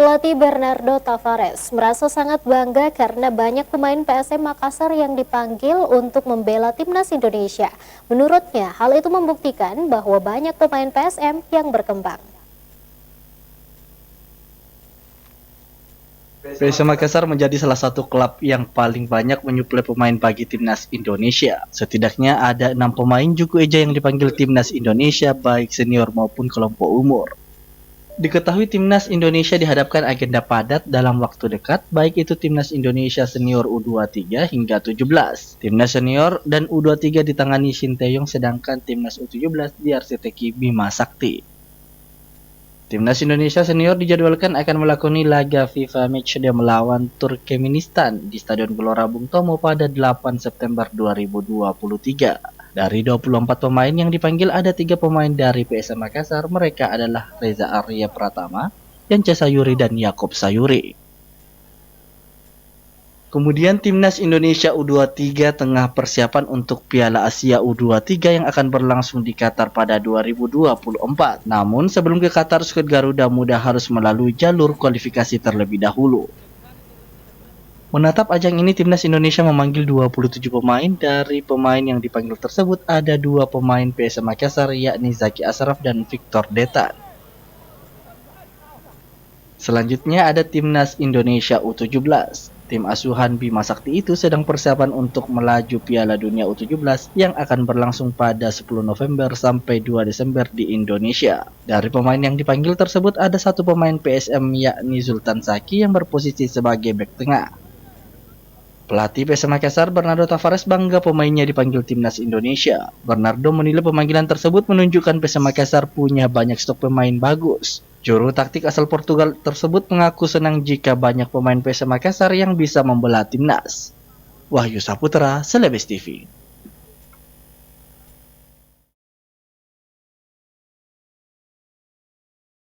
Pelatih Bernardo Tavares merasa sangat bangga karena banyak pemain PSM Makassar yang dipanggil untuk membela timnas Indonesia. Menurutnya, hal itu membuktikan bahwa banyak pemain PSM yang berkembang. PSM Makassar menjadi salah satu klub yang paling banyak menyuplai pemain bagi timnas Indonesia. Setidaknya ada 6 pemain Juku Eja yang dipanggil timnas Indonesia baik senior maupun kelompok umur. Diketahui timnas Indonesia dihadapkan agenda padat dalam waktu dekat, baik itu timnas Indonesia senior U23 hingga 17. Timnas senior dan U23 ditangani Shin Tae-yong, sedangkan timnas U17 diarsiteki Bima Sakti. Timnas Indonesia senior dijadwalkan akan melakoni laga FIFA Matchday melawan Turkmenistan di Stadion Gelora Bung Tomo pada 8 September 2023. Dari 24 pemain yang dipanggil ada 3 pemain dari PSM Makassar. Mereka adalah Reza Arya Pratama, Yance Sayuri, dan Yakob Sayuri. Kemudian timnas Indonesia U23 tengah persiapan untuk Piala Asia U23 yang akan berlangsung di Qatar pada 2024. Namun sebelum ke Qatar, skuad Garuda Muda harus melalui jalur kualifikasi terlebih dahulu. Menatap ajang ini, timnas Indonesia memanggil 27 pemain. Dari pemain yang dipanggil tersebut ada 2 pemain PSM Makassar, yakni Zaki Ashraf dan Victor Detan. Selanjutnya ada timnas Indonesia U17. Tim asuhan Bima Sakti itu sedang persiapan untuk melaju Piala Dunia U17 yang akan berlangsung pada 10 November sampai 2 Desember di Indonesia. Dari pemain yang dipanggil tersebut ada 1 pemain PSM, yakni Zultan Zaki yang berposisi sebagai bek tengah. Pelatih PSM Makassar Bernardo Tavares bangga pemainnya dipanggil timnas Indonesia. Bernardo menilai pemanggilan tersebut menunjukkan PSM Makassar punya banyak stok pemain bagus. Juru taktik asal Portugal tersebut mengaku senang jika banyak pemain PSM Makassar yang bisa membela timnas. Wahyu Saputra, Celebes TV.